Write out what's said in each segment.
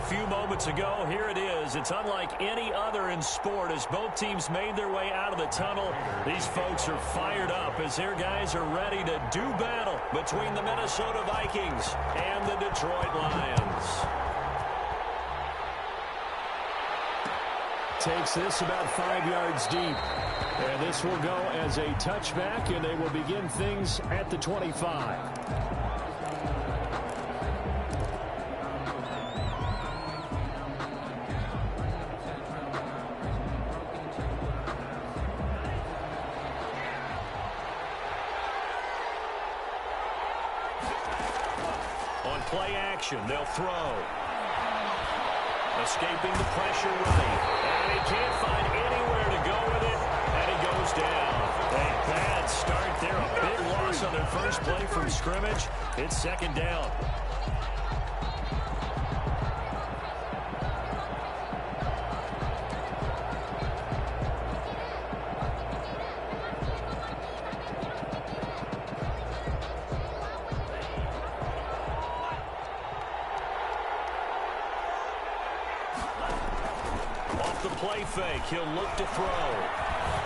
few moments ago. Here it is. It's unlike any other in sport as both teams made their way out of the tunnel. These folks are fired up as their guys are ready to do battle between the Minnesota Vikings and the Detroit Lions. Takes this about 5 yards deep. And this will go as a touchback, and they will begin things at the 25. On play action, they'll throw. Escaping the pressure running. And he can't find anywhere to go with it. And he goes down. A bad start there. A big loss on their first play from scrimmage. It's second down. The play fake. He'll look to throw.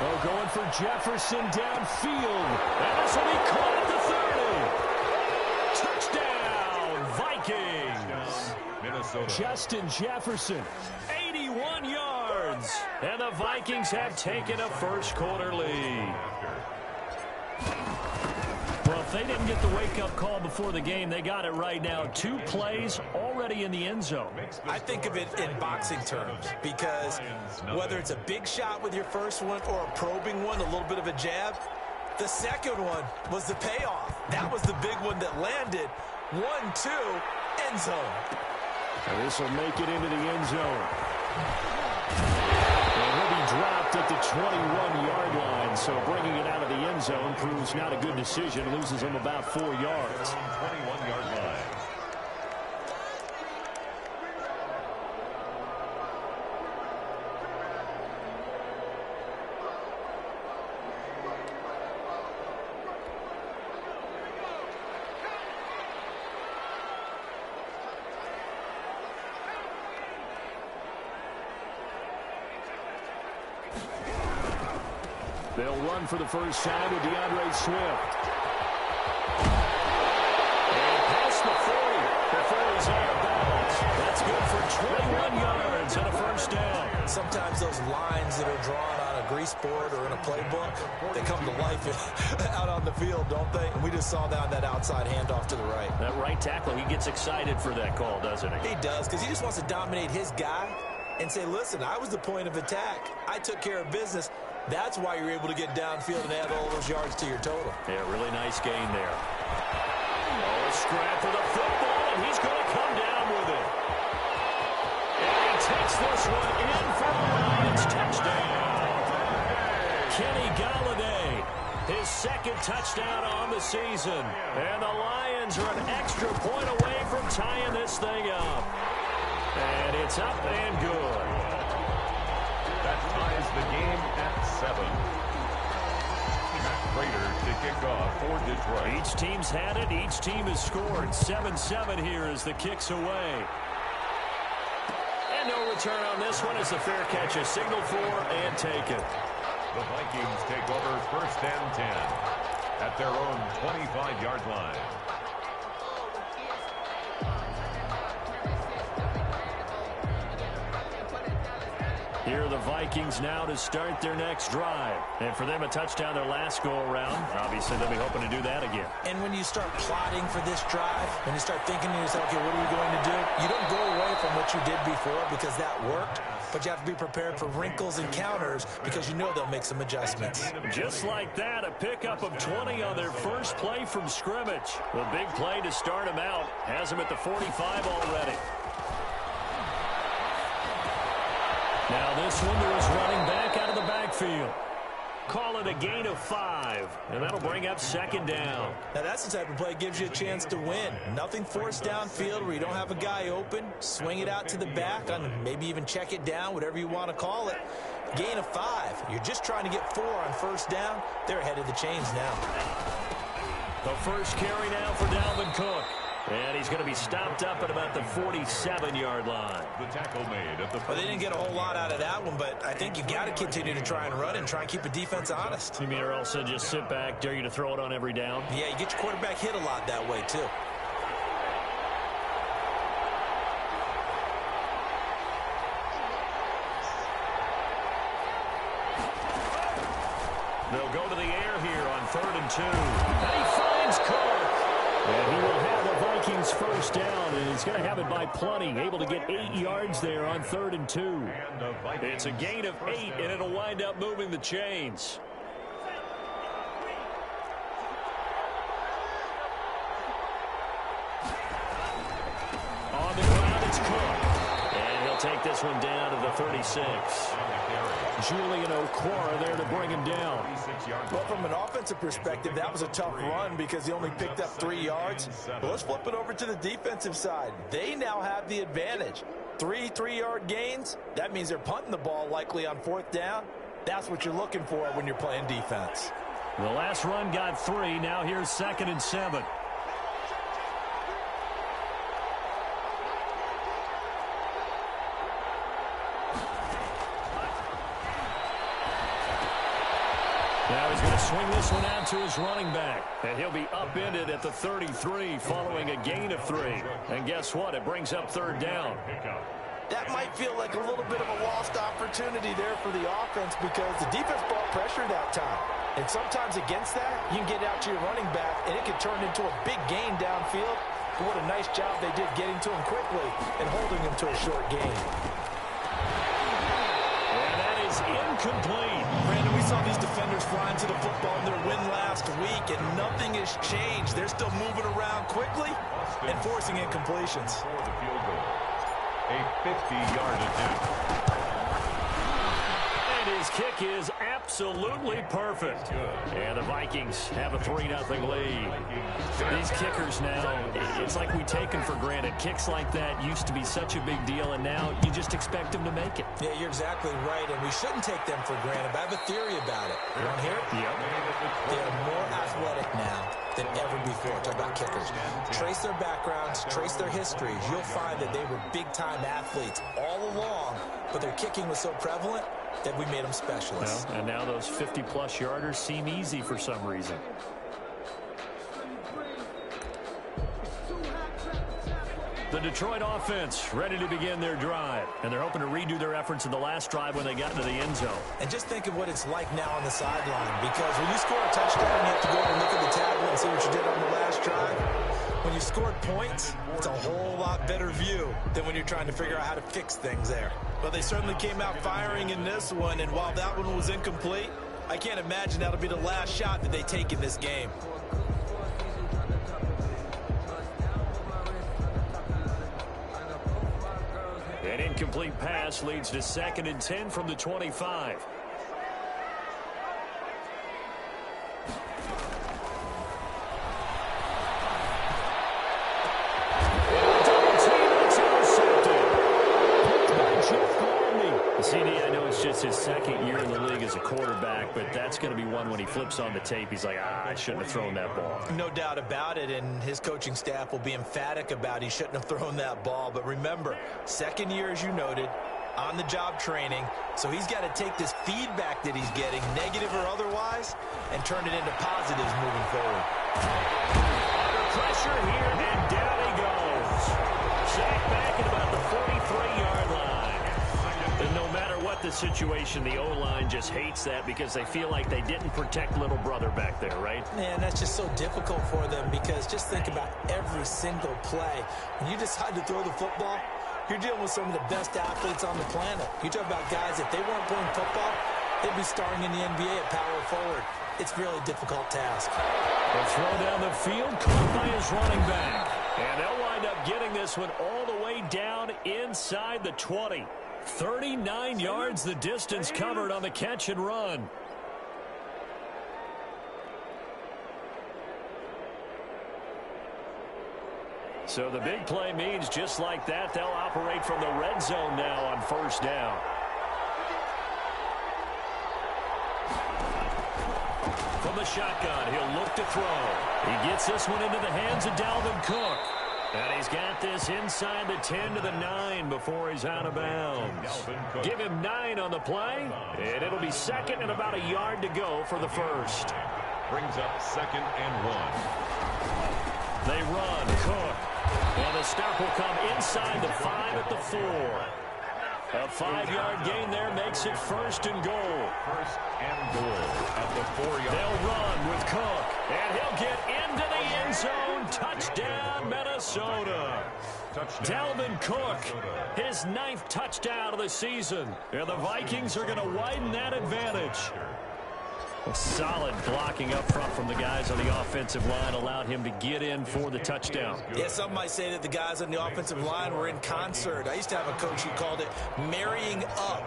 Oh, going for Jefferson downfield. And this will be caught at the 30. Touchdown, Vikings. Minnesota. Justin Jefferson, 81 yards. And the Vikings have taken a first quarter lead. Well, if they didn't get the wake-up call before the game, they got it right now. 2 plays already in the end zone. I think of it in boxing terms because whether it's a big shot with your first one or a probing one, a little bit of a jab, the second one was the payoff. That was the big one that landed. 1-2, end zone. And this will make it into the end zone. And he'll be dropped at the 21-yard line, so bringing it out of the end zone proves not a good decision. Loses him about 4 yards. 21-yard line. They'll run for the first time with DeAndre Swift. And past the 40 before he's out of bounds. That's good for 21 yards and a first down. Sometimes those lines that are drawn on a grease board or in a playbook, they come to life out on the field, don't they? And we just saw that outside handoff to the right. That right tackle, he gets excited for that call, doesn't he? He does, because he just wants to dominate his guy and say, listen, I was the point of attack. I took care of business. That's why you're able to get downfield and add all those yards to your total. Yeah, really nice gain there. Oh, a scrap for the football, and he's going to come down with it. And he takes this one in for the Lions touchdown. Kenny Golladay, his second touchdown on the season. And the Lions are an extra point away from tying this thing up. And it's up and good. That ties the game at 7. Matt Prater to kick off for Detroit. Each team's had it. Each team has scored. 7-7 here as the kick's away. And no return on this one as the fair catch is signaled for and taken. The Vikings take over first and 10 at their own 25-yard line. Here are the Vikings now to start their next drive. And for them, a touchdown their last go-around. Obviously, they'll be hoping to do that again. And when you start plotting for this drive, when you start thinking to yourself, okay, what are we going to do? You don't go away from what you did before because that worked. But you have to be prepared for wrinkles and counters because you know they'll make some adjustments. Just like that, a pickup of 20 on their first play from scrimmage. The big play to start them out has them at the 45 already. Now this one is running back out of the backfield. Call it a gain of 5, and that'll bring up second down. Now that's the type of play that gives you a chance to win. Nothing forced downfield where you don't have a guy open. Swing it out to the back, on maybe even check it down, whatever you want to call it. Gain of 5. You're just trying to get 4 on first down. They're ahead of the chains now. The first carry now for Dalvin Cook. And he's going to be stopped up at about the 47-yard line. The tackle made at the... Well, they didn't get a whole lot out of that one, but I think you've got to continue to try and run and try and keep the defense honest. You mean or also just sit back, dare you to throw it on every down? Yeah, you get your quarterback hit a lot that way, too. They'll go to the air here on 3rd and 2. And he finds Cook. And he will have the Vikings first down, and he's going to have it by plenty. Able to get 8 yards there on 3rd and 2. It's a gain of 8, and it'll wind up moving the chains. On the ground, it's Cook. And he'll take this one down to the 36. Julian Okwara there to bring him down. Well, from an offensive perspective, that was a tough run because he only picked up 3 yards. But let's flip it over to the defensive side. They now have the advantage. 3 3-yard gains. That means they're punting the ball likely on 4th down. That's what you're looking for when you're playing defense. The last run got 3. Now here's 2nd and 7. Now he's going to swing this one out to his running back. And he'll be upended at the 33 following a gain of 3. And guess what? It brings up 3rd down. That might feel like a little bit of a lost opportunity there for the offense because the defense brought pressure that time. And sometimes against that, you can get out to your running back, and it can turn into a big gain downfield. But what a nice job they did getting to him quickly and holding him to a short gain. And that is incomplete. Brandon, we saw these defenders flying to the football in their win last week, and nothing has changed. They're still moving around quickly and forcing incompletions. For the field goal. A 50-yard attempt. And his kick is absolutely perfect. And the Vikings have a 3-0 lead. These kickers now, it's like we take them for granted. Kicks like that used to be such a big deal, and now you just expect them to make it. Yeah, you're exactly right, and we shouldn't take them for granted. But I have a theory about it. You want to hear it? Yep. They're more athletic now than ever before. Talk about kickers. Trace their backgrounds, trace their histories. You'll find that they were big-time athletes all along, but their kicking was so prevalent that we made them specialists. Well, and now those 50-plus yarders seem easy for some reason. The Detroit offense ready to begin their drive, and they're hoping to redo their efforts in the last drive when they got into the end zone. And just think of what it's like now on the sideline, because when you score a touchdown, you have to go over and look at the tablet and see what you did on the last drive. When you scored points, it's a whole lot better view than when you're trying to figure out how to fix things there. But they certainly came out firing in this one, and while that one was incomplete, I can't imagine that'll be the last shot that they take in this game. An incomplete pass leads to 2nd and 10 from the 25. CD, I know it's just his 2nd year in the league as a quarterback, but that's going to be one when he flips on the tape. He's like, I shouldn't have thrown that ball. No doubt about it, and his coaching staff will be emphatic about he shouldn't have thrown that ball. But remember, 2nd year, as you noted, on-the-job training, so he's got to take this feedback that he's getting, negative or otherwise, and turn it into positives moving forward. Under pressure here, and down he goes. Sacked back at about the 43-yard line. And no matter what the situation, the O-line just hates that because they feel like they didn't protect little brother back there, right? Man, that's just so difficult for them because just think about every single play. When you decide to throw the football, you're dealing with some of the best athletes on the planet. You talk about guys, if they weren't playing football, they'd be starting in the NBA at power forward. It's really a difficult task. The throw down the field, caught by his running back. And they'll wind up getting this one all the way down inside the 20. 39 yards the distance covered on the catch and run. So the big play means just like that, they'll operate from the red zone now on 1st down. From the shotgun, he'll look to throw. He gets this one into the hands of Dalvin Cook. And he's got this inside the 10 to the 9 before he's out of bounds. Give him 9 on the play, and it'll be second and about a yard to go for the first. Brings up 2nd and 1. They run, Cook. And the stop will come inside the 5 at the 4. A 5-yard gain there makes it 1st and goal. 1st and goal at the 4-yard line. They'll run with Cook. And he'll get into the end zone. Touchdown, Minnesota. Dalvin Cook, his 9th touchdown of the season. And the Vikings are going to widen that advantage. Solid blocking up front from the guys on the offensive line allowed him to get in for the touchdown. Yeah, some might say that the guys on the offensive line were in concert. I used to have a coach who called it marrying up,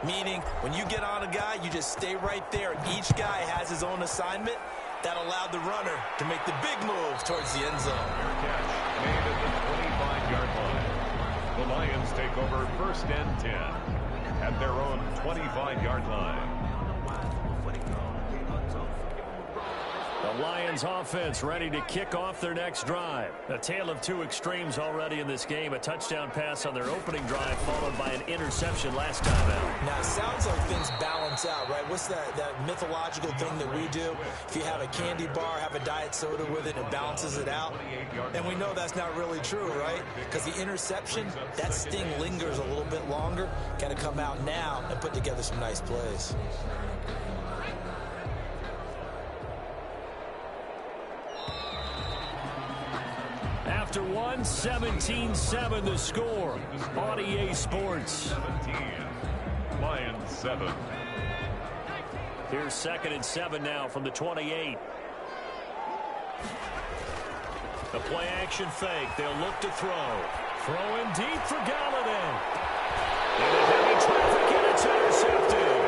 meaning when you get on a guy, you just stay right there. Each guy has his own assignment. That allowed the runner to make the big move towards the end zone. Catch made at the 25-yard line. The Lions take over 1st and 10 at their own 25-yard line. The Lions offense ready to kick off their next drive. A tale of two extremes already in this game. A touchdown pass on their opening drive followed by an interception last time out. Now, it sounds like things balance out, right? What's that mythological thing that we do? If you have a candy bar, have a diet soda with it, it balances it out. And we know that's not really true, right? Because the interception, that sting lingers a little bit longer. Got to come out now and put together some nice plays. After 17-7 the score on EA Sports. 17. Lions 7. Here's 2nd and 7 now from the 28. The play action fake. They'll look to throw. Throwing deep for Galladay. And a heavy traffic and it's intercepted.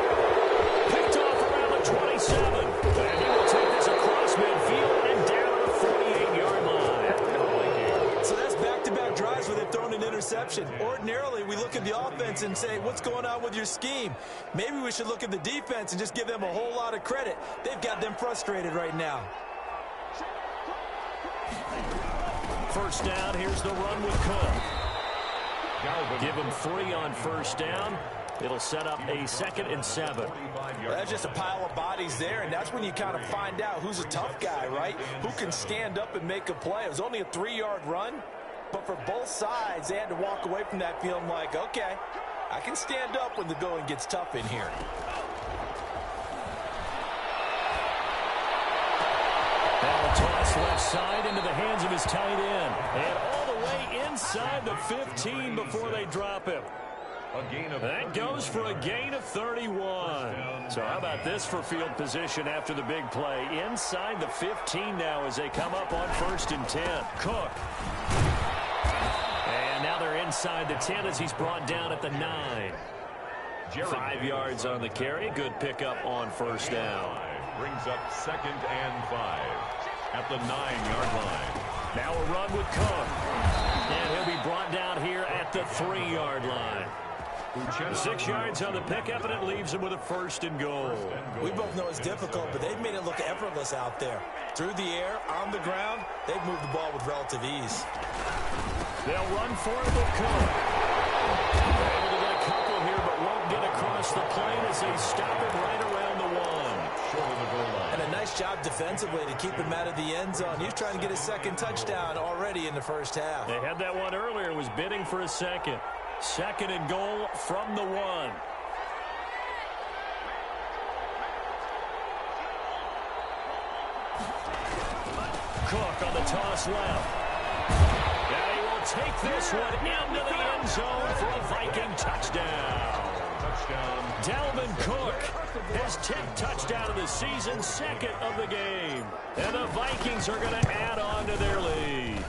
Picked off around the 27. And he will take this across midfield and down the 48-yard line. So that's back-to-back drives where they've thrown an interception. Ordinarily, we look at the offense and say, what's going on with your scheme? Maybe we should look at the defense and just give them a whole lot of credit. They've got them frustrated right now. First down, here's the run with Cook. Give him 3 on first down. It'll set up a 2nd and 7. Well, that's just a pile of bodies there, and that's when you kind of find out who's a tough guy, right? Who can stand up and make a play. It was only a 3-yard run, but for both sides, they had to walk away from that feeling like, okay, I can stand up when the going gets tough in here. Now a toss left side into the hands of his tight end. And all the way inside the 15 before they drop him. That goes for a gain of 31. So how about this for field position after the big play? Inside the 15 now as they come up on 1st and 10. Cook. And now they're inside the 10 as he's brought down at the 9. 5 yards on the carry. Good pickup on first down. Brings up 2nd and 5 at the 9-yard line. Now a run with Cook. And he'll be brought down here at the 3-yard line. 6 yards on the pickup, and it leaves him with a 1st and goal. We both know it's difficult, but they've made it look effortless out there. Through the air, on the ground, they've moved the ball with relative ease. They'll run for it with Cook. They're able to get a couple here, but won't get across the plane as they stop it right around the 1. Short of the goal line. And a nice job defensively to keep him out of the end zone. He was trying to get his 2nd touchdown already in the first half. They had that one earlier, was bidding for a 2nd. 2nd and goal from the 1. Cook on the toss left. And he will take this one into the end zone for a Viking touchdown. Dalvin Cook, his 10th touchdown of the season, 2nd of the game. And the Vikings are going to add on to their lead.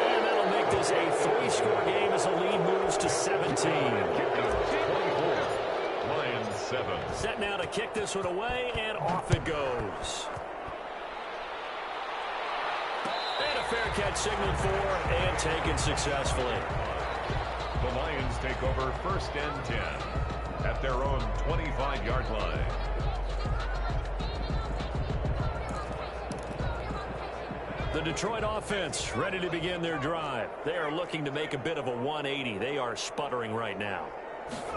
And that'll make this a 3-score game as the lead moves to 17. 24. Lions 7. Set now to kick this one away, and off it goes. And a fair catch signaled for and taken successfully. The Lions take over 1st and 10 at their own 25-yard line. The Detroit offense ready to begin their drive. They are looking to make a bit of a 180. They are sputtering right now.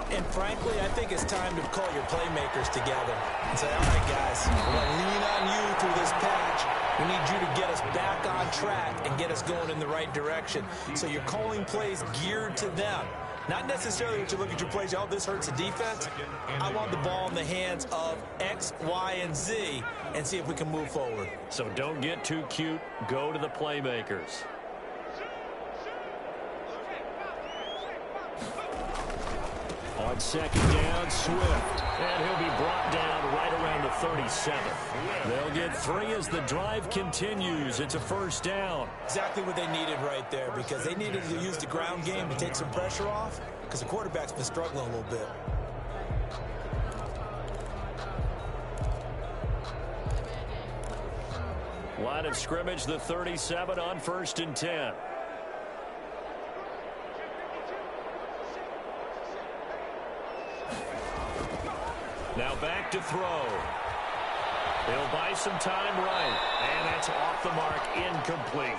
And frankly, I think it's time to call your playmakers together and say, all right, guys, we're going to lean on you through this patch. We need you to get us back on track and get us going in the right direction. So you're calling plays geared to them. Not necessarily what you look at your plays, oh, this hurts the defense. I want the ball in the hands of X, Y, and Z and see if we can move forward. So don't get too cute. Go to the playmakers. On second down, Swift. And he'll be brought down right around the 37. They'll get 3 as the drive continues. It's a first down. Exactly what they needed right there, because they needed to use the ground game to take some pressure off, because the quarterback's been struggling a little bit. Line of scrimmage, the 37 on 1st and 10. Now back to throw. He'll buy some time right. And that's off the mark, incomplete.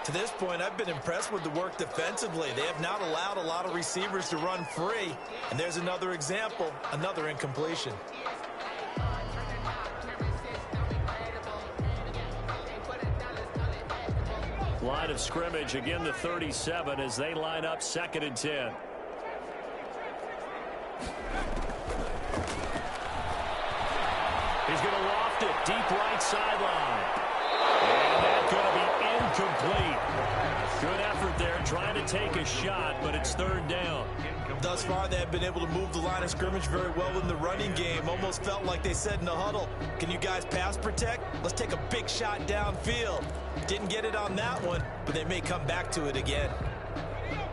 To this point, I've been impressed with the work defensively. They have not allowed a lot of receivers to run free. And there's another example, another incompletion. Line of scrimmage, again the 37 as they line up 2nd and 10. He's going to loft it deep right sideline. And that's going to be incomplete. Good effort there trying to take a shot, but it's 3rd down. Thus far, they have been able to move the line of scrimmage very well in the running game. Almost felt like they said in the huddle, can you guys pass protect? Let's take a big shot downfield. Didn't get it on that one, but they may come back to it again.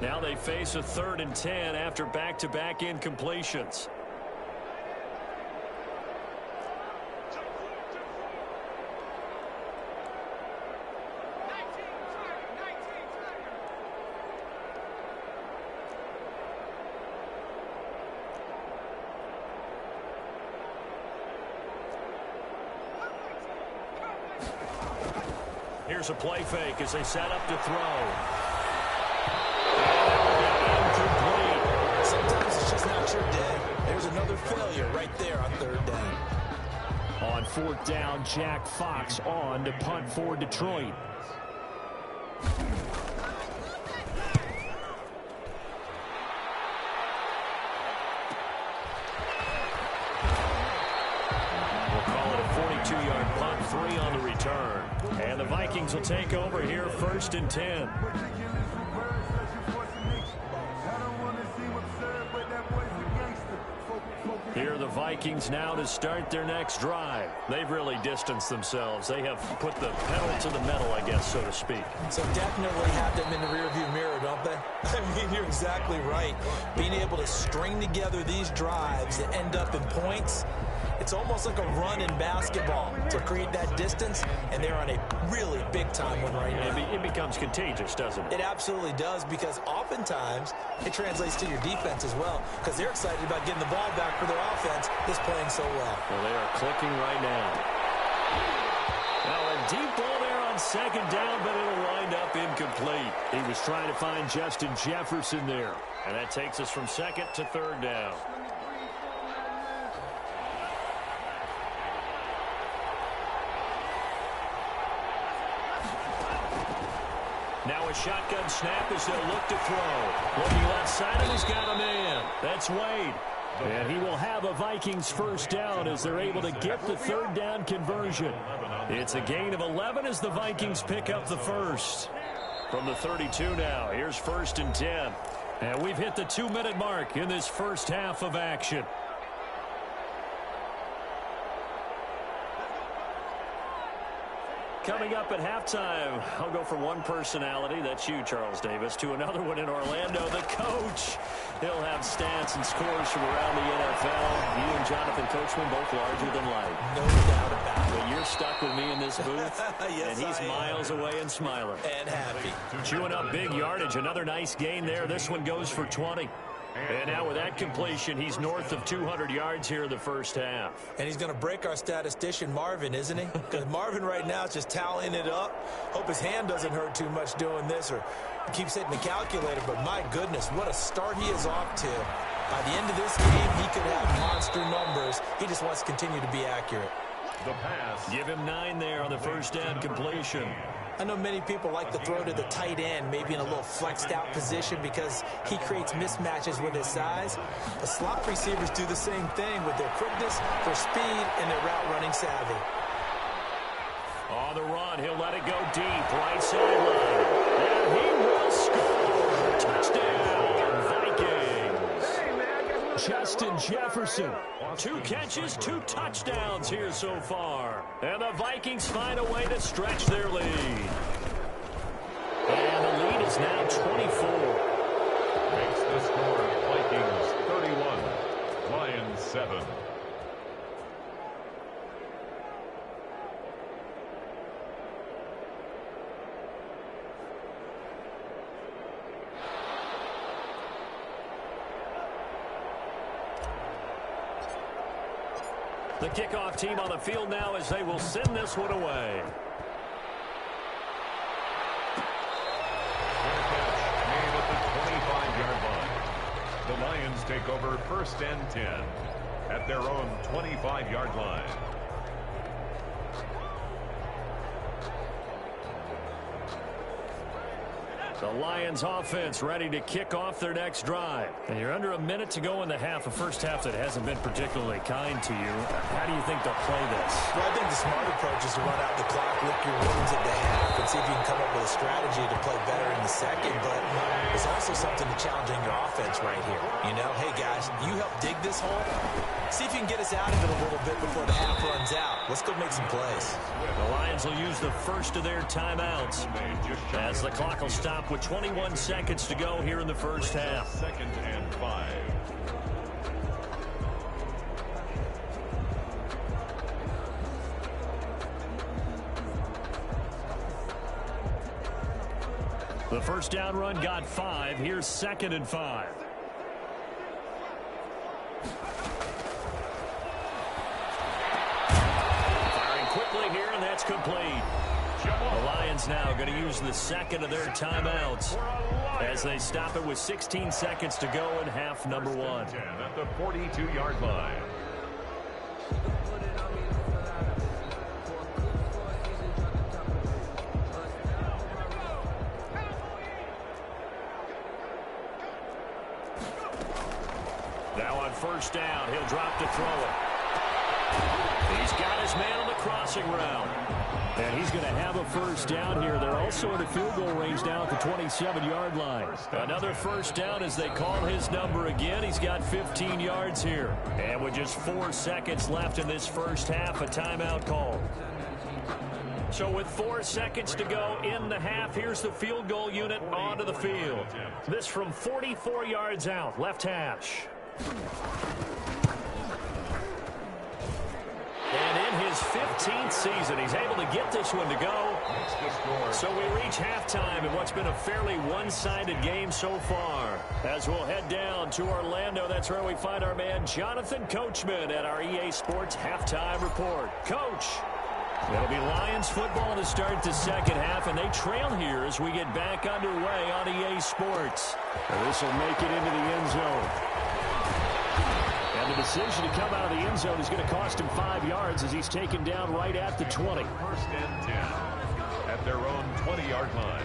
Now they face a 3rd and 10 after back-to-back incompletions. Here's a play fake as they set up to throw. Incomplete. Sometimes it's just not your day. There's another failure right there on 3rd down. On 4th down, Jack Fox on to punt for Detroit. We'll call it a 42-yard punt, 3 on the return. And the Vikings will take over here 1st and 10. Here are the Vikings now to start their next drive. They've really distanced themselves. They have put the pedal to the metal, I guess, so to speak. So definitely have them in the rearview mirror, don't they? I mean, you're exactly right. Being able to string together these drives that end up in points, it's almost like a run in basketball to create that distance, and they're on a really big-time one right now. It becomes contagious, doesn't it? It absolutely does, because oftentimes it translates to your defense as well, because they're excited about getting the ball back for their offense that's playing so well. Well, they are clicking right now. Now a deep ball there on 2nd down, but it'll wind up incomplete. He was trying to find Justin Jefferson there, and that takes us from 2nd to 3rd down. Now a shotgun snap as they'll look to throw. Looking left side, and he's got a man. That's Wade. And he will have a Vikings 1st down as they're able to get the 3rd down conversion. It's a gain of 11 as the Vikings pick up the 1st. From the 32 now, here's 1st and 10. And we've hit the 2-minute mark in this first half of action. Coming up at halftime, I'll go from one personality, that's you, Charles Davis, to another one in Orlando, the coach. He'll have stats and scores from around the NFL. You and Jonathan Coachman both larger than life. No doubt about it. But you're stuck with me in this booth, Yes, and he's miles away and smiling. And happy. Chewing up big yardage, another nice gain there. This one goes for 20. And now with that completion, he's north of 200 yards here in the first half. And he's going to break our statistician Marvin, isn't he? Because Marvin right now is just tallying it up. Hope his hand doesn't hurt too much doing this or keeps hitting the calculator. But my goodness, what a start he is off to. By the end of this game, he could have monster numbers. He just wants to continue to be accurate. The pass. Give him 9 there on the first down completion. I know many people like to throw to the tight end, maybe in a little flexed out position because he creates mismatches with his size. The slot receivers do the same thing with their quickness, their speed, and their route running savvy. On the run, he'll let it go deep, right sideline. And he will score. Touchdown, Vikings. Justin Jefferson. 2 catches, 2 touchdowns here so far. And the Vikings find a way to stretch their lead. And the lead is now 24. Makes the score Vikings 31, Lions 7. The kickoff team on the field now as they will send this one away. Made at the 25-yard line. The Lions take over first and 10 at their own 25-yard line. The Lions offense ready to kick off their next drive. And you're under a minute to go in the half, a first half that hasn't been particularly kind to you. How do you think they'll play this? Well, I think the smart approach is to run out the clock, lick your wounds at the half, and see if you can come up with a strategy to play better in the second. But there's also something to challenging your offense right here. You know, hey, guys, you help dig this hole. See if you can get us out of it a little bit before the half runs out. Let's go make some plays. The Lions will use the first of their timeouts as the clock will stop with 21 seconds to go here in the first half. 2nd and 5. The first down run got 5. Here's 2nd and 5. Firing quickly here, and that's complete. The Lions now going to use the second of their timeouts as they stop it with 16 seconds to go in half number 1. At the 42-yard line. Now on first down, he'll drop to throw it. He's got his man on the crossing route. And he's going to have a first down here. They're also in a field goal range down at the 27-yard line. Another first down as they call his number again. He's got 15 yards here. And with just 4 seconds left in this first half, a timeout call. So with 4 seconds to go in the half, here's the field goal unit onto the field. This from 44 yards out, left hash. And in his 15th season, he's able to get this one to go. So we reach halftime in what's been a fairly one-sided game so far. As we'll head down to Orlando, that's where we find our man Jonathan Coachman at our EA Sports Halftime Report. Coach, it'll be Lions football to start the second half, and they trail here as we get back underway on EA Sports. This will make it into the end zone. And the decision to come out of the end zone is going to cost him 5 yards as he's taken down right at the 20. First and 10 at their own 20-yard line.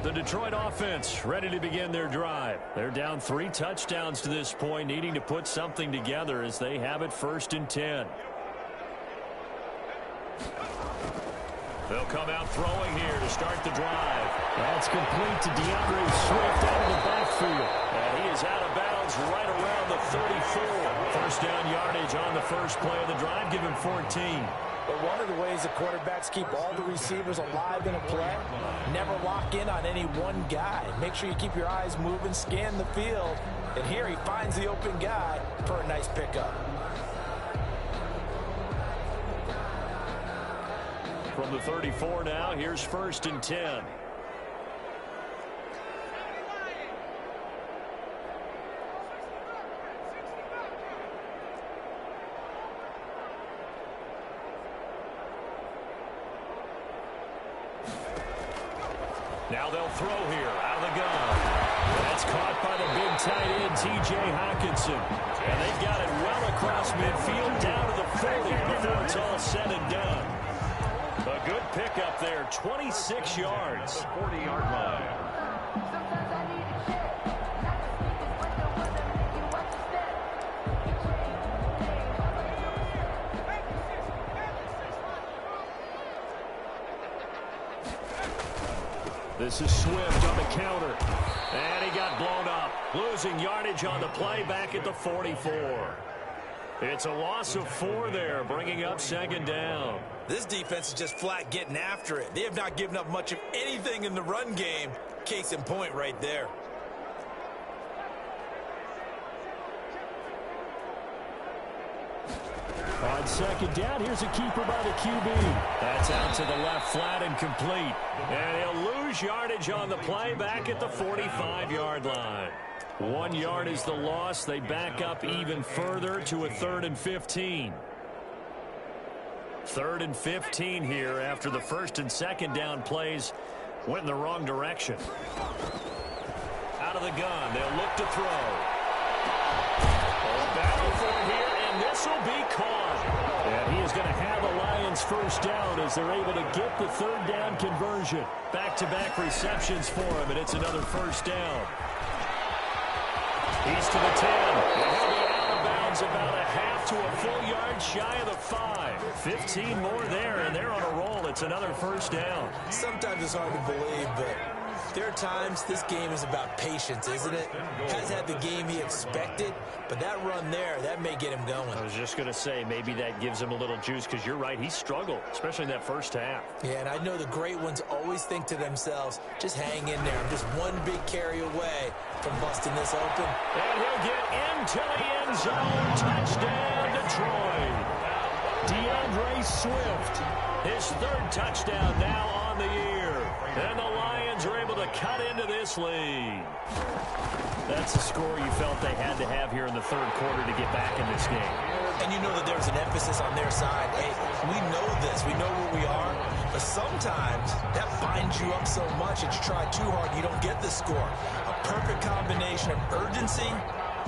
The Detroit offense ready to begin their drive. They're down 3 touchdowns to this point, needing to put something together as they have it first and 10. They'll come out throwing here to start the drive. That's complete to DeAndre Swift out of the backfield. And he is out of bounds right around the 34. First down yardage on the first play of the drive. Give him 14. But one of the ways the quarterbacks keep all the receivers alive in a play, never lock in on any one guy. Make sure you keep your eyes moving, scan the field. And here he finds the open guy for a nice pickup. From the 34 now, here's 1st and 10. Now they'll throw here out of the gun. That's caught by the big tight end, T.J. Hockenson. And they've got it well across midfield down to the 40 before it's all said and done. A good pickup there, 26 yards. 40-yard line. This is Swift on the counter. And he got blown up. Losing yardage on the play back at the 44. It's a loss of 4 there, bringing up 2nd down. This defense is just flat getting after it. They have not given up much of anything in the run game. Case in point right there. On 2nd down, here's a keeper by the QB. That's out to the left, flat and complete. And he'll lose yardage on the play back at the 45-yard line. 1 yard is the loss. They back up even further to a 3rd and 15. 3rd and 15 here after the 1st and 2nd down plays went in the wrong direction. Out of the gun, they'll look to throw. Battle for it here, and this will be caught. And he is going to have a Lions 1st down as they're able to get the 3rd down conversion. Back-to-back receptions for him, and it's another 1st down. He's to the 10. And he'll be out of bounds about a half to a full yard shy of the 5. 15 more there, and they're on a roll. It's another 1st down. Sometimes it's hard to believe, but there are times this game is about patience, isn't it? Has had the game he expected, but that run there, that may get him going. I was just going to say, maybe that gives him a little juice, because you're right, he struggled, especially in that 1st half. Yeah, and I know the great ones always think to themselves, just hang in there. I'm just one big carry away from busting this open. And he'll get into the end zone. Touchdown, Detroit. DeAndre Swift, his 3rd touchdown now on the year. And the Lions are able to cut into this lead. That's a score you felt they had to have here in the 3rd quarter to get back in this game. And you know that there's an emphasis on their side. Hey, we know this. We know where we are. But sometimes that binds you up so much that you try too hard and you don't get the score. A perfect combination of urgency,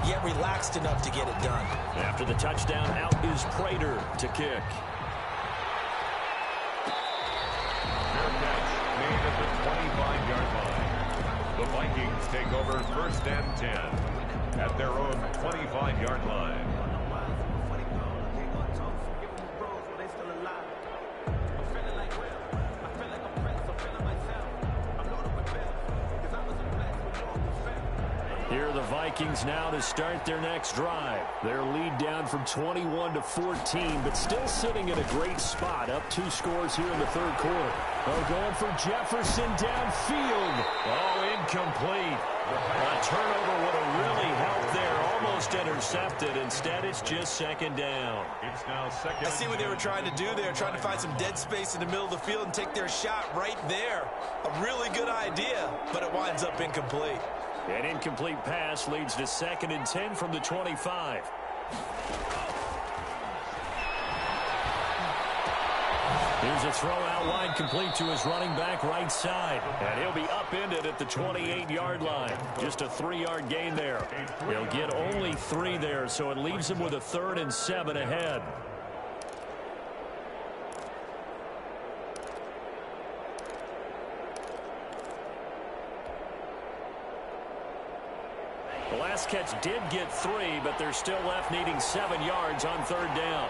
yet relaxed enough to get it done. After the touchdown, out is Prater to kick. Made at the 25-yard line. The Vikings take over 1st and 10 at their own 25-yard line. Here are the Vikings now to start their next drive. Their lead down from 21 to 14, but still sitting in a great spot. Up 2 scores here in the 3rd quarter. Oh, going for Jefferson downfield. Oh, incomplete. A turnover would have really helped there. Almost intercepted. Instead, it's just 2nd down. It's now 2nd. I see what they were trying to do there, trying to find some dead space in the middle of the field and take their shot right there. A really good idea, but it winds up incomplete. An incomplete pass leads to 2nd and 10 from the 25. Here's a throw out wide, complete to his running back right side. And he'll be upended at the 28-yard line. Just a 3-yard gain there. He'll get only 3 there, so it leaves him with a 3rd and 7 ahead. The last catch did get 3, but they're still left needing 7 yards on 3rd down.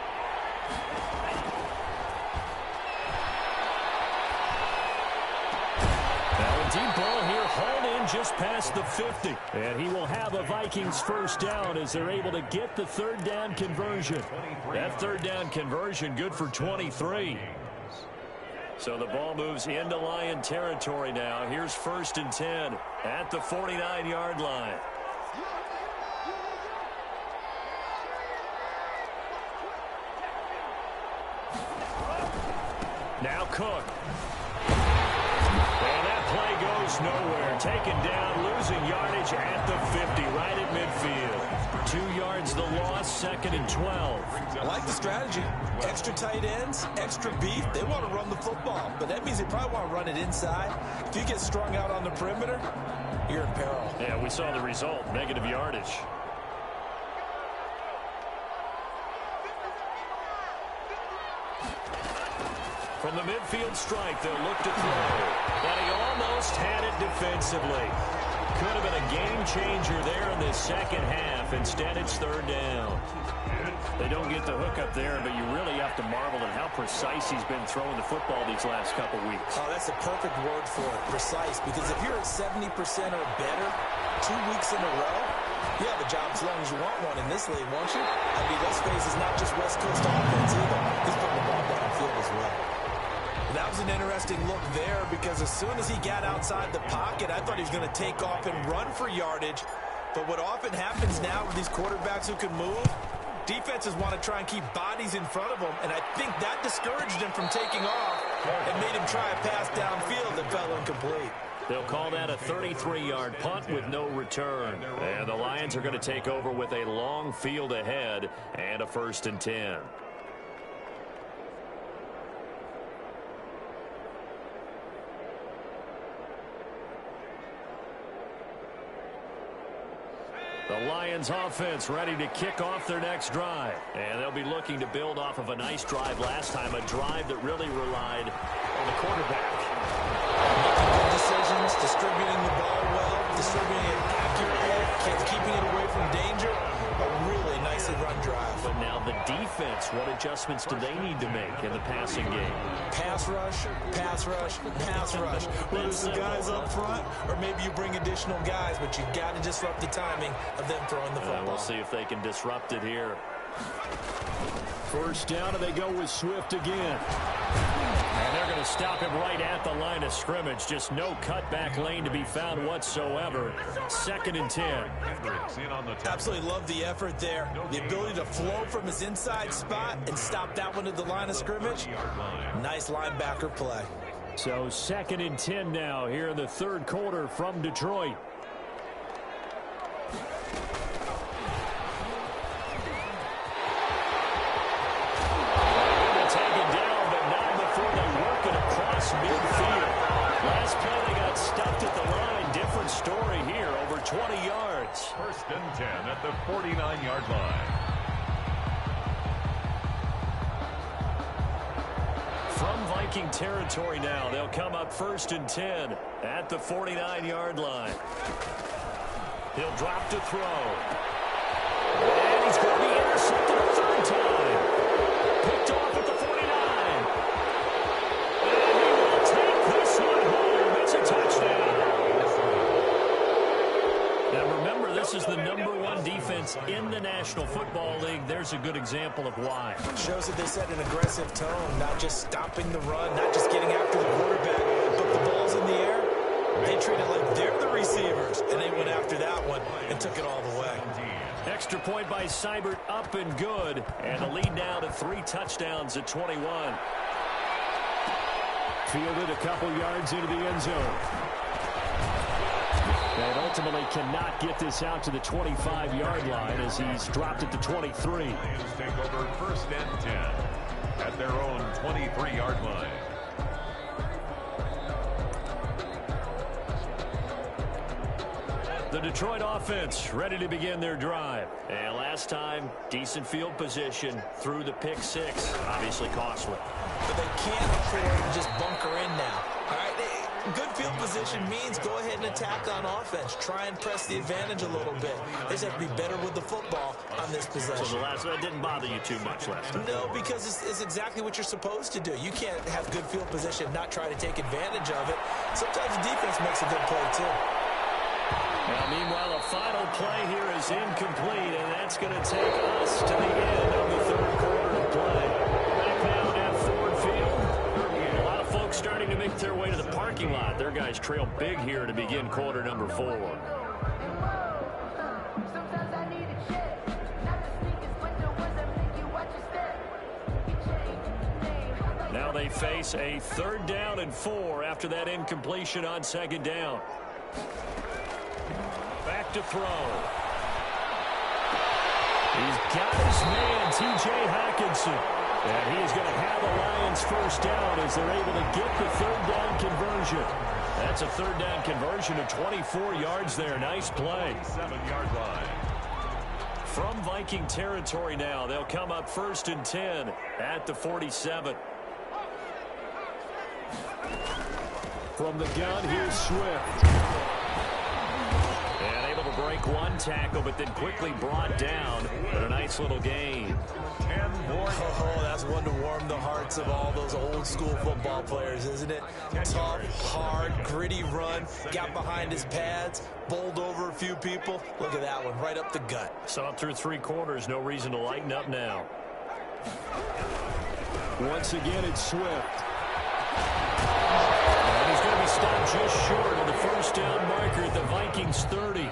Now a deep ball here, hauled in just past the 50. And he will have a Vikings 1st down as they're able to get the 3rd down conversion. That 3rd down conversion good for 23. So the ball moves into Lion territory now. Here's 1st and 10 at the 49-yard line. Now Cook. And that play goes nowhere. Taken down, losing yardage at the 50, right at midfield. 2 yards the loss, 2nd and 12. I like the strategy. Extra tight ends, extra beef. They want to run the football, but that means they probably want to run it inside. If you get strung out on the perimeter, you're in peril. Yeah, we saw the result, negative yardage. From the midfield strike, they'll look to throw. And he almost had it defensively. Could have been a game changer there in the second half. Instead, it's 3rd down. They don't get the hook up there, but you really have to marvel at how precise he's been throwing the football these last couple weeks. Oh, that's a perfect word for it, precise. Because if you're at 70% or better 2 weeks in a row, you have a job as long as you want one in this league, won't you? I mean, let's face it, it's not just West Coast offense either. He's putting the ball downfield as well. That was an interesting look there because as soon as he got outside the pocket, I thought he was going to take off and run for yardage. But what often happens now with these quarterbacks who can move, defenses want to try and keep bodies in front of them, and I think that discouraged him from taking off and made him try a pass downfield that fell incomplete. They'll call that a 33-yard punt with no return. And the Lions are going to take over with a long field ahead and a 1st and 10. The Lions offense ready to kick off their next drive. And they'll be looking to build off of a nice drive last time, a drive that really relied on the quarterback. Making good decisions, distributing the ball well, distributing it accurately, keeping it away from danger. A really nicely run drive. But now the defense, what adjustments do they need to make in the passing game? Pass rush, pass rush, pass rush. Whether it's the guys up front or maybe you bring additional guys, but you've got to disrupt the timing of them throwing the football. We'll see if they can disrupt it here. 1st down, and they go with Swift again. And they're going to stop him right at the line of scrimmage. Just no cutback lane to be found whatsoever. 2nd and 10. Absolutely love the effort there. The ability to flow from his inside spot and stop that one at the line of scrimmage. Nice linebacker play. So 2nd and 10 now here in the 3rd quarter from Detroit. Midfield. Last play they got stuffed at the line. Different story here. Over 20 yards. 1st and 10 at the 49-yard line. From Viking territory now, they'll come up 1st and 10 at the 49-yard line. He'll drop to throw. And he's going to be intercepted a 3rd time. Picked off at the 49. This is the #1 defense in the National Football League. There's a good example of why. Shows that they set an aggressive tone, not just stopping the run, not just getting after the quarterback, but the ball's in the air. They treat it like they're the receivers, and they went after that one and took it all the way. Extra point by Seibert, up and good. And the lead now to 3 touchdowns at 21. Fielded a couple yards into the end zone. And ultimately cannot get this out to the 25-yard line as he's dropped it to 23. Lions take over 1st and 10 at their own 23-yard line. The Detroit offense ready to begin their drive. And last time, decent field position through the pick 6. Obviously costly. But they can't afford to just bunker in now. All right, good field position means go ahead and attack on offense. Try and press the advantage a little bit. They just have to be better with the football on this possession. So that didn't bother you too much last time? No, because it's exactly what you're supposed to do. You can't have good field position and not try to take advantage of it. Sometimes the defense makes a good play, too. Now, meanwhile, a final play here is incomplete, and that's going to take us to the end of the 3rd quarter of play. Back now at Ford Field. A lot of folks starting to make their way to the parking lot. Their guys trail big here to begin quarter number 4. Now they face a 3rd down and 4 after that incompletion on 2nd down. Back to throw. He's got his man, T.J. Hockenson. And he's going to have the Lions 1st down as they're able to get the 3rd down conversion. That's a 3rd down conversion of 24 yards there. Nice play. 7-yard line. From Viking territory now, they'll come up 1st and 10 at the 47. From the gun, here's Swift. And able to break one tackle, but then quickly brought down. But a nice little gain. 10 more. Oh, that's one to warm the hearts of all those old school football players, isn't it? Tough, hard, gritty run. Got behind his pads, bowled over a few people. Look at that one, right up the gut. Saw it through 3 quarters. No reason to lighten up now. Once again, it's Swift. And he's going to be stopped just short of the 1st down marker at the Vikings 30.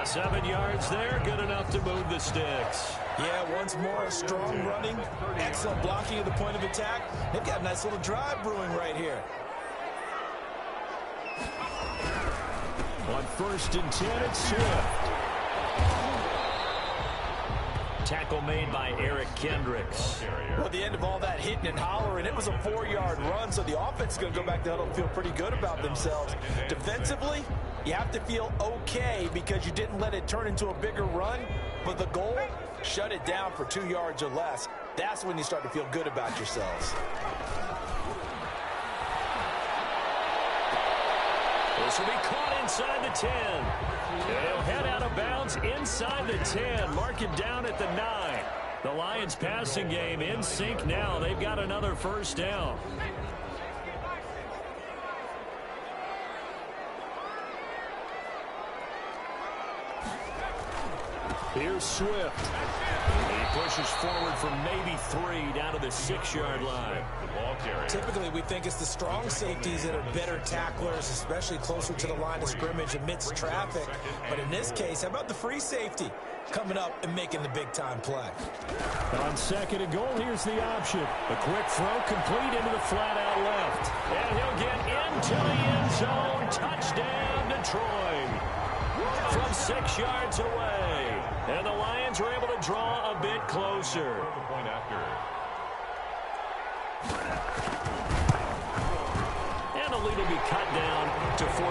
7 yards there, good enough to move the sticks. Yeah, once more, strong running, excellent blocking at the point of attack. They've got a nice little drive brewing right here. On 1st and 10, it's Swift. Tackle made by Eric Kendricks. Well, at the end of all that hitting and hollering, it was a 4-yard run, so the offense is going to go back to huddle and feel pretty good about themselves. Defensively, you have to feel okay because you didn't let it turn into a bigger run, but the goal, shut it down for 2 yards or less. That's when you start to feel good about yourselves. This will be caught inside the 10. They'll head out of bounds inside the 10. Mark it down at the 9. The Lions passing game in sync now. They've got another 1st down. Here's Swift. He pushes forward from maybe 3 down to the 6-yard line. Typically, we think it's the strong safeties that are better tacklers, especially closer to the line of scrimmage amidst traffic. But in this case, how about the free safety coming up and making the big-time play? On 2nd and goal, here's the option. A quick throw complete into the flat-out left. And he'll get into the end zone. Touchdown, Detroit. From 6 yards away. And the Lions are able to draw a bit closer. Point after. And the lead will be cut down to 14.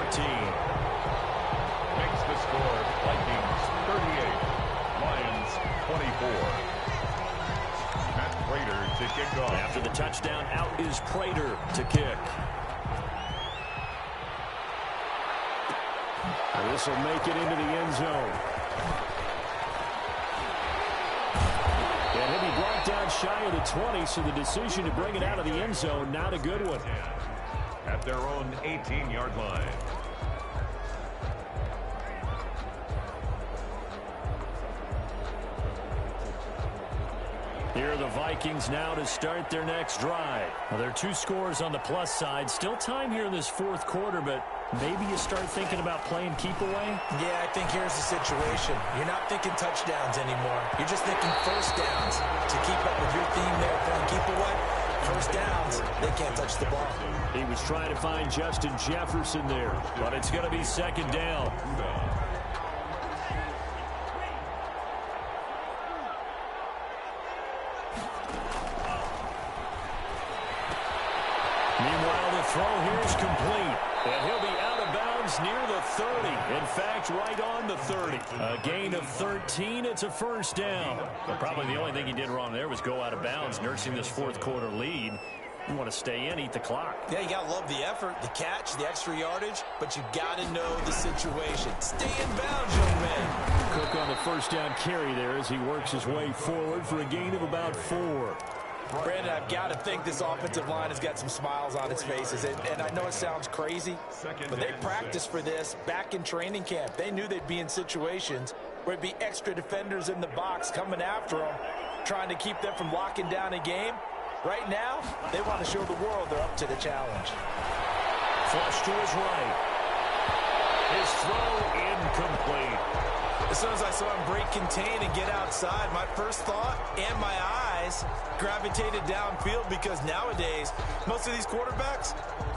Makes the score Vikings 38, Lions 24. Matt Prater to kick off. After the touchdown, out is Prater to kick. And this will make it into the end zone. And he'll be brought down shy of the 20, so the decision to bring it out of the end zone, not a good one. At their own 18-yard line. Here are the Vikings now to start their next drive. Well, there are 2 scores on the plus side. Still time here in this 4th quarter, but maybe you start thinking about playing keep away? Yeah, I think here's the situation. You're not thinking touchdowns anymore. You're just thinking 1st downs. To keep up with your theme there, playing keep away, 1st downs, they can't touch the ball. He was trying to find Justin Jefferson there, but it's going to be 2nd down. Meanwhile, the throw here is complete, and he'll be out of bounds near the 30. In fact, right on the 30. A gain of 13. It's a 1st down. But probably the only thing he did wrong there was go out of bounds, nursing this 4th quarter lead. You want to stay in, eat the clock. Yeah, you got to love the effort, the catch, the extra yardage, but you got to know the situation. Stay in bounds, young man. Cook on the 1st down carry there as he works his way forward for a gain of about 4. Brandon, I've got to think this offensive line has got some smiles on its faces. And I know it sounds crazy, but they practiced for this back in training camp. They knew they'd be in situations where it'd be extra defenders in the box coming after them, trying to keep them from locking down a game. Right now, they want to show the world they're up to the challenge. Flush to his right. His throw incomplete. As soon as I saw him break contain and get outside, my first thought and my eyes eyes gravitated downfield because nowadays, most of these quarterbacks,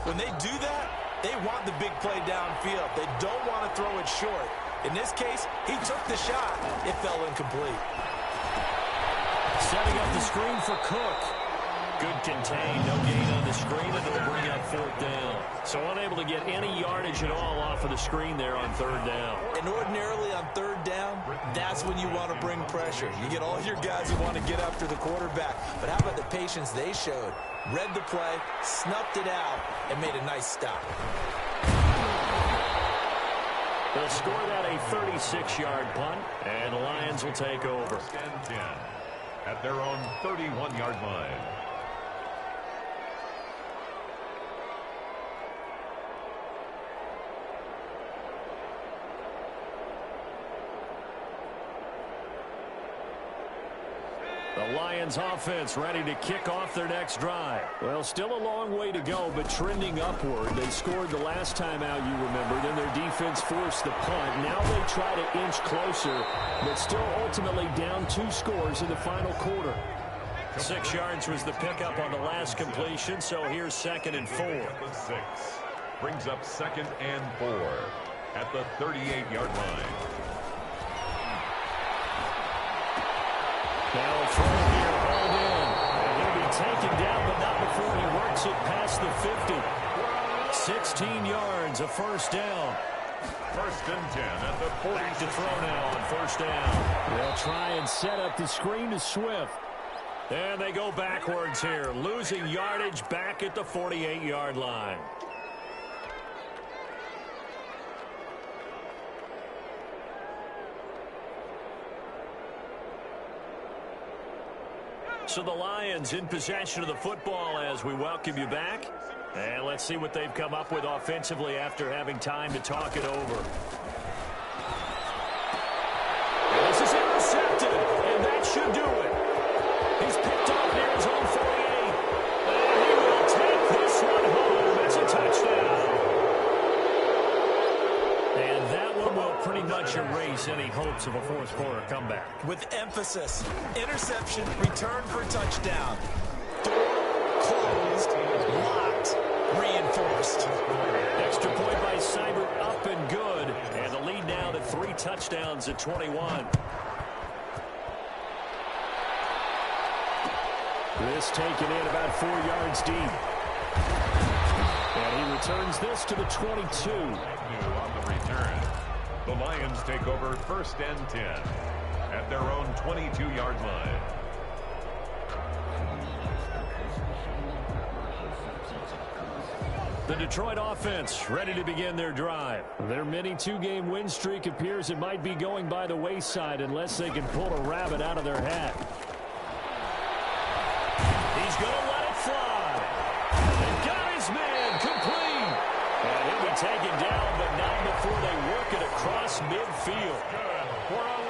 when they do that, they want the big play downfield. They don't want to throw it short. In this case, he took the shot. It fell incomplete. Setting up the screen for Cook. Good contain, no gain on the screen, and it'll bring up 4th down. So unable to get any yardage at all off of the screen there on 3rd down. And ordinarily on 3rd down, that's when you want to bring pressure. You get all your guys who want to get after the quarterback. But how about the patience they showed? Read the play, snuffed it out, and made a nice stop. They'll score that a 36-yard punt, and the Lions will take over. 1st and 10 at their own 31-yard line. The Lions offense ready to kick off their next drive. Well, still a long way to go, but trending upward. They scored the last time out, you remember. Then their defense forced the punt. Now they try to inch closer, but still ultimately down 2 scores in the final quarter. 6 yards was the pickup on the last completion, so here's 2nd and 4. 6 brings up 2nd and 4 at the 38-yard line. Now a throw here, hauled in. And he'll be taken down, but not before he works it past the 50. 16 yards, a 1st down. 1st and 10 at the 40. Back to throw now on 1st down. They'll try and set up the screen to Swift. And they go backwards here, losing yardage back at the 48-yard line. So the Lions in possession of the football as we welcome you back. And let's see what they've come up with offensively after having time to talk it over. And this is intercepted, and that should do it. He's picked off near his own 48. And he will take this one home. It's a touchdown. And that one will pretty much erase any hopes of a 4th quarter comeback. With emphasis, interception, return for touchdown. Door closed, locked, reinforced. Extra point by Seibert, up and good. And the lead now to 3 touchdowns at 21. This taken in about 4 yards deep. And he returns this to the 22. On the return, the Lions take over 1st and 10 at their own 22-yard line. The Detroit offense ready to begin their drive. Their mini 2-game win streak appears it might be going by the wayside unless they can pull a rabbit out of their hat. He's going to let it fly. And got his man complete. And he'll be taken down, but not before they work it across midfield.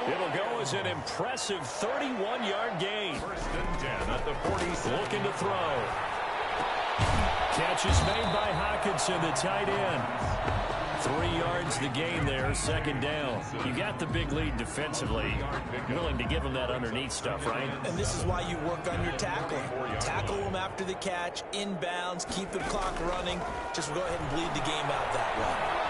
It'll go as an impressive 31-yard gain. 1st and 10 at the 46. Looking to throw. Catch is made by Hockenson, the tight end. 3 yards the gain there, 2nd down. You got the big lead defensively. Willing to give them that underneath stuff, right? And this is why you work on your tackling. Tackle them after the catch, inbounds, keep the clock running. Just go ahead and bleed the game out that way.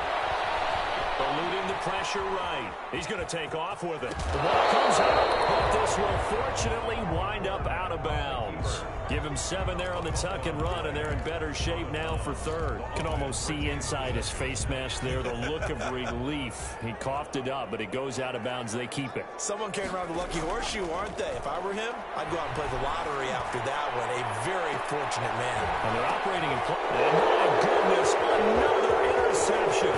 Eluding the pressure right. He's going to take off with it. The ball comes out, but this will fortunately wind up out of bounds. Give him 7 there on the tuck and run, and they're in better shape now for 3rd. Can almost see inside his face mask there the look of relief. He coughed it up, but it goes out of bounds. They keep it. Someone carrying around the lucky horseshoe, aren't they? If I were him, I'd go out and play the lottery after that one. A very fortunate man. And they're operating in play. And my goodness, another interception.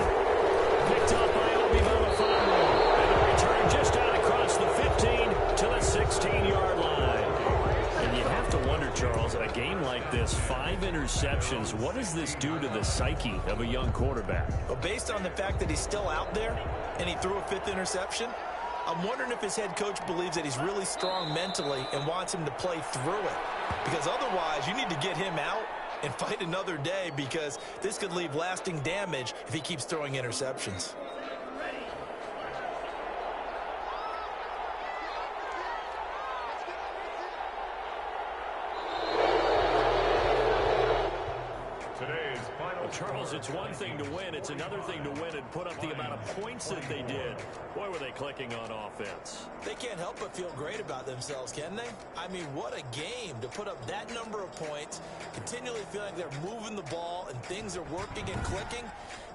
Picked up by Obi Melifonwu. And a return just out across the 15 to the 16-yard line. And you have to wonder, Charles, a game like this, 5 interceptions, what does this do to the psyche of a young quarterback? Well, based on the fact that he's still out there and he threw a 5th interception, I'm wondering if his head coach believes that he's really strong mentally and wants him to play through it. Because otherwise, you need to get him out and fight another day, because this could leave lasting damage if he keeps throwing interceptions. his final Charles, score it's one thing to win. It's another thing to win and put up the amount of points that they did. Boy, were they clicking on offense. They can't help but feel great about themselves, can they? I mean, what a game to put up that number of points, continually feeling they're moving the ball and things are working and clicking.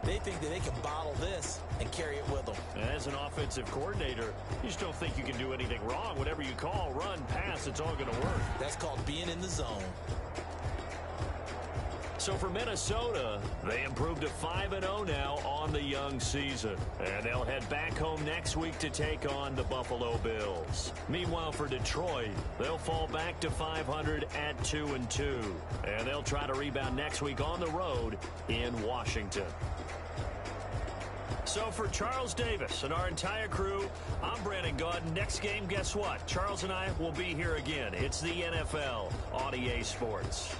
They think that they can bottle this and carry it with them. And as an offensive coordinator, you just don't think you can do anything wrong. Whatever you call, run, pass, it's all going to work. That's called being in the zone. So for Minnesota, they improved to 5-0 now on the young season. And they'll head back home next week to take on the Buffalo Bills. Meanwhile, for Detroit, they'll fall back to 500 at 2-2. And they'll try to rebound next week on the road in Washington. So for Charles Davis and our entire crew, I'm Brandon Gaudin. Next game, guess what? Charles and I will be here again. It's the NFL on EA Sports.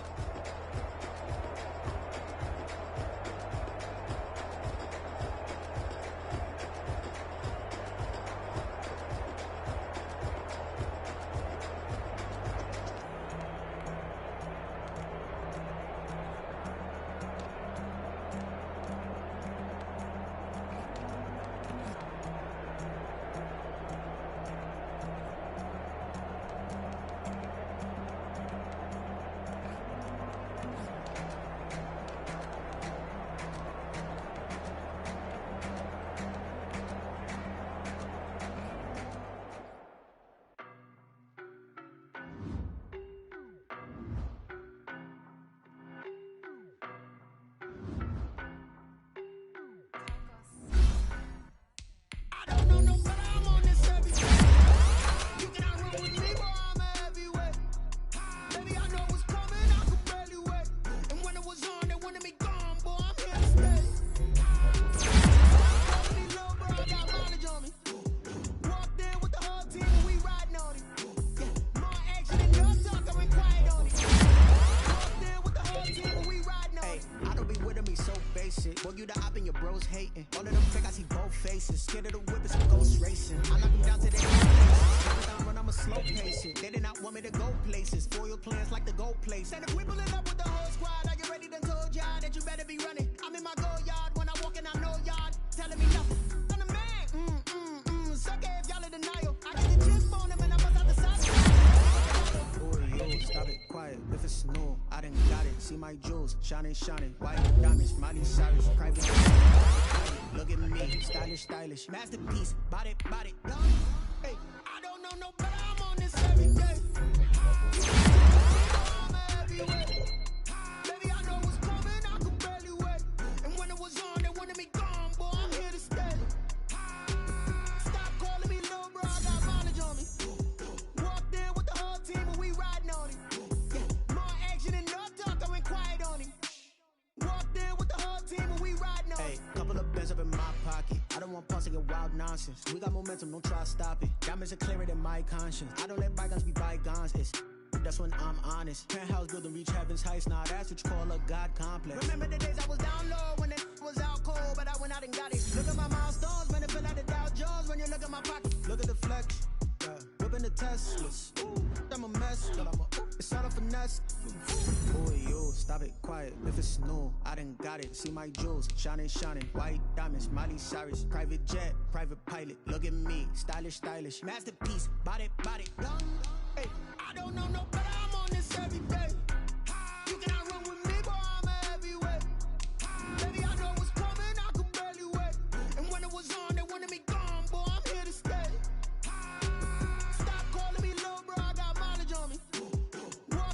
Shining, white diamonds, Miley Cyrus, private. Look at me, stylish, masterpiece, body, young. Hey, I don't know no better, I'm on this every day. I'm a heavyweight. Baby, I know what's coming, I could barely wait. And when it was on, they wanted me gone, boy, I'm here to stay. Stop calling me little bro, I got mileage on me. Walked in with the whole team and we riding on it. Yeah, more action and no talk, I went quiet on him. Walked in with the whole team and we riding on. Hey, couple of bands up in my pocket. I don't want pulse and wild nonsense. We got momentum, don't try to stop it. Diamonds are clearer than my conscience. I don't let bygones be bygones. That's when I'm honest. Penthouse building, reach heaven's heights. Now that's what you call a God complex. Remember the days I was down low when it was out cold, but I went out and got it. Look at my milestones, man, it feel like the Dow Jones when you look at my pocket. Look at the flex, whipping the Teslas. I'm a mess, but it's all a finesse. Boy, yo, stop it, quiet. If it's new, I done got it. See my jewels, shining, white diamonds, Miley Cyrus, private jet, private pilot. Look at me, stylish, masterpiece, body, young. Hey, I don't know no better, I'm on this every day.